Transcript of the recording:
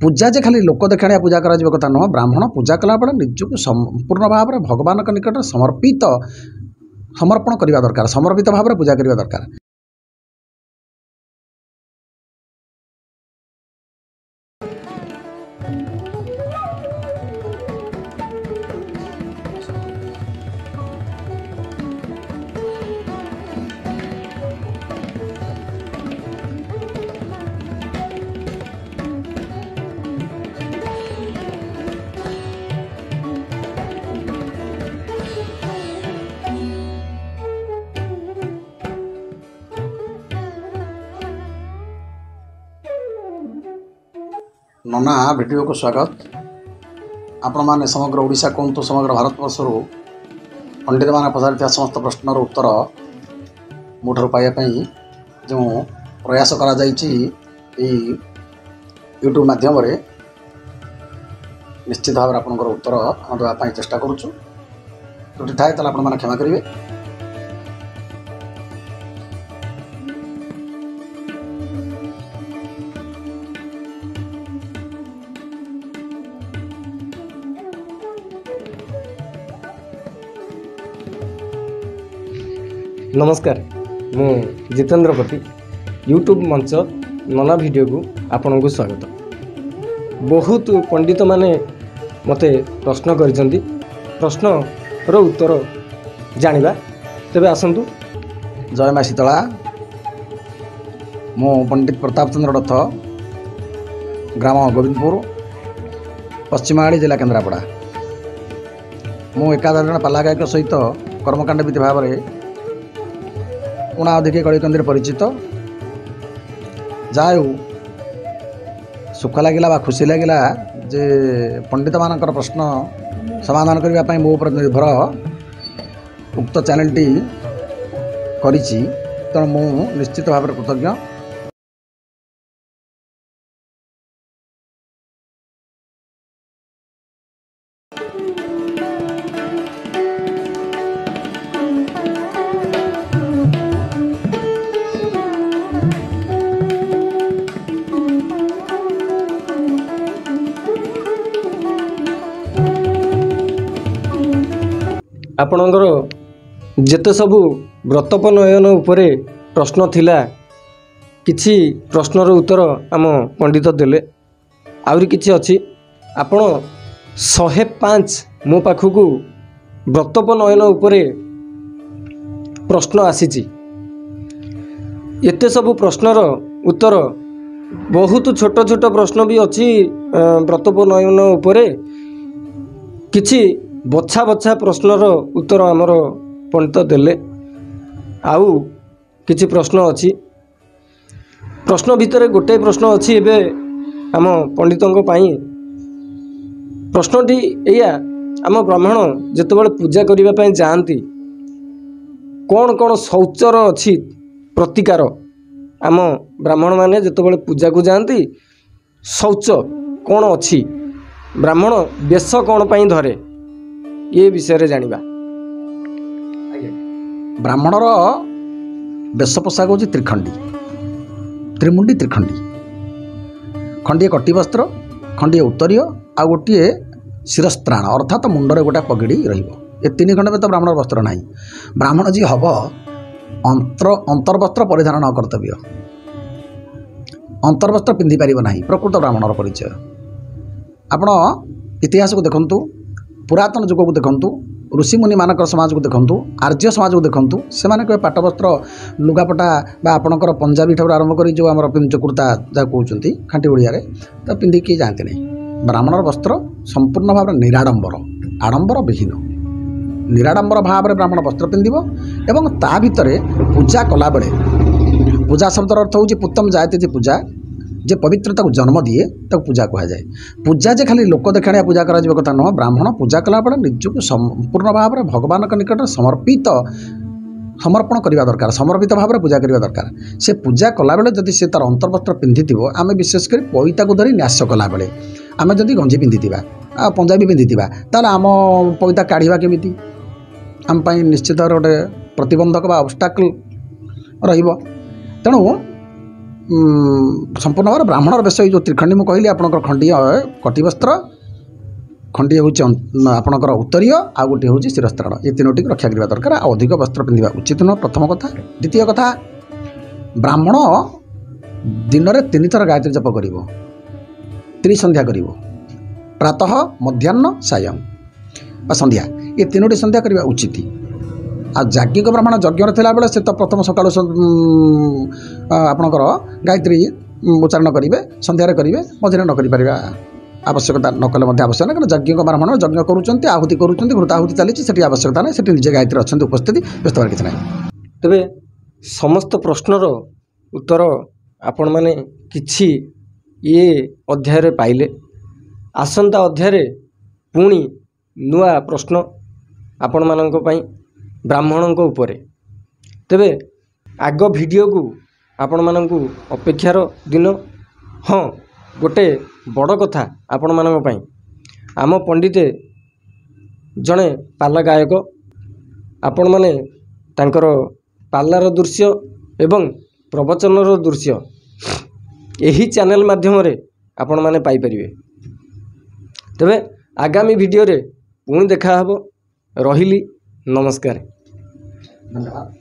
पूजा जे खाली लोक देखाणिया पूजा करा कथा नुह ब्राह्मण पूजा कला बेले निजक संपूर्ण भाव में भगवान निकट समर्पण करने दरकार समर्पित भाव में पूजा करने दरकार। नना वीडियो को स्वागत। आपण मैंने समग्र ओडिशा कहतु समग्र भारतवर्ष पंडित मैंने पचार समस्त प्रश्नर उत्तर मोठर पाइबापी जो प्रयास करा यूट्यूब माध्यम निश्चित भाव में आपंकर उत्तर देवाई चेष्टा करुचु। त्रुटि थाए तो आप क्षमा करेंगे। नमस्कार, मु जितेंद्र पति यूट्यूब मंच नना वीडियो को आपण को स्वागत। बहुत पंडित माने मते प्रश्न करिसेंती, प्रश्न रो उत्तर जानिबा। तेबे आसंतु। जय माँ शीतला। मु पंडित प्रताप चंद्र रथ, ग्राम गोविंदपुर, पश्चिमाड़ी जिला केन्द्रापड़ा। मु एकादश पाला गायक सहित कर्मकांड विधि भाव में उणा अधिक कलिकंदी परिचित। जाऊ सुख लगिला खुशी लगिला जे पंडित मानकर प्रश्न समाधान करने मो उपर निर्भर उक्त चैनलटी करिछि। तेणु मु निश्चित भाव में कृतज्ञ। आपणकर जेते सबू व्रतपनयन उपरे प्रश्न थिला किछि प्रश्नर उत्तर आम पंडित देले। आउरी किछि अछि आपण 105 मो पाखकू व्रतपनयन उपरे प्रश्न आसीछि। एते सबू प्रश्नर उत्तर बहुत छोट छोट प्रश्न भी अछि व्रतपनयन उपरे। किछि बछा बछा प्रश्नर उत्तर आमर पंडित देले। आउ किछि प्रश्न अछि। प्रश्न भितर गोटे प्रश्न अछि एबे आम पंडितों पाई। प्रश्नटी एया, आम ब्राह्मण जेतेबेले पूजा करिबा पई जाआंती कौन कौन शौचर अछि प्रतिकार। आम ब्राह्मण माने जेतेबेले पूजा को जाआंती शौच कौन अछि, ब्राह्मण बेश कौन पई धरे, ये विषय रे जानिबा। ब्राह्मणर बेश पोशाक हूँ त्रिखंडी, त्रिमुंडी त्रिखंडी। खंडे कटी वस्त्र, खंडे उत्तरीय, आ गोटे शिरस्त्राण अर्थात मुंडरे गोटे पगड़ी रही। तीन खंड में तो ब्राह्मण वस्त्र ना। ब्राह्मण जी हम अंतर्वस्त्र परिधान न कर्तव्य, अंतर्वस्त्र पिंधि पार ना प्रकृत ब्राह्मणर परिचय। आपण इतिहास को देखंतु, पुरातन जुग को देखंतु, ऋषिमुनि मानक समाज को देखंतु, आर्य समाज को देखंतु। से माने के पाटवस्त्र लुगापटा बा आपणकर पंजाबी ठाकुर आरंभ करी जो आमर कुर्ता जहाँ कहते खांटी ओडिया तो पिंधि किए जाते नहीं। ब्राह्मणर वस्त्र संपूर्ण भाव में निराडंबर, आडंबर विहीन निराडंबर भाव में ब्राह्मण वस्त्र पिंधिबो। एवं ता भितरे पूजा कला बेले, पूजा शब्दर अर्थ हूँ पुत्तम जायते जे पूजा, जे पवित्रता को जन्म दिए ताको पूजा कहा जाए। पूजा जे खाली लोक देखाणिया पूजा करा कथा नुह ब्राह्मण पूजा कला बेले निजक संपूर्ण भाव में भगवान निकट समर्पण करने दरकार समर्पित भाव में पूजा करने दरकार। से पूजा कला बेले जदि से तार अंतर्वस्त्र पिंधि आम विशेषकर पईता को धरी न्यास कला बेले आम जदि गंजी पिंधि पंजाबी पिंधि ताले आम पईता काढ़ा केमिति आम पाई निश्चित गोटे प्रतिबंधक बा ऑब्स्टाकल रहिबो। तेणु संपूर्ण भाव ब्राह्मणर वेश जो त्रिखंडी मुझे कहली आपंकर खंडीय कटिवस्त्र खंडीय हूँ आपंकर उत्तरीय आ गोटे हूँ शिरस्त्राण ये तीनोटी रक्षा करने दरकार अधिक वस्त्र पिंधा उचित नुह प्रथम कथा। द्वितीय कथा ब्राह्मण दिन में 3 थर गायत्री जप कर त्रिसंध्या कर प्रातः मध्याह्न सायं संध्या ये तीनोटी संध्या करने उचित। आ याज्ञिक ब्राह्मण यज्ञ थिला बेले से तो प्रथम सकाल आपणकर गायत्री उच्चारण करेंगे संध्यारे करेंगे मझे न कर आवश्यकता न कले आवश्यक ना यज्ञिक ब्राह्मण यज्ञ करुँच आहुति करुँच घृताहुति चली आवश्यकता ना से निजे गायत्री अच्छा उपस्थिति व्यस्त किसी ना। तेबे समस्त प्रश्नर उत्तर आपण माने किछि ये अध्याय पाइले आसंता अध्याय पुणी नुआ प्रश्न आपण मानक पई ब्राह्मणों उपरे तेबे आग वीडियो को आपण मानकु अपेक्षार दिन। हाँ गोटे बड़ कथा आपण मानक पई आम पंडिते जड़े पाला गायक आपण माने तांकर पालार दृश्य एवं प्रवचनर दृश्य यही चैनल माध्यम रे आपण माने पाई परिबे। तेबे आगामी वीडियो रे पुणी देखा हबो। रहिली नमस्कार। धन्यवाद।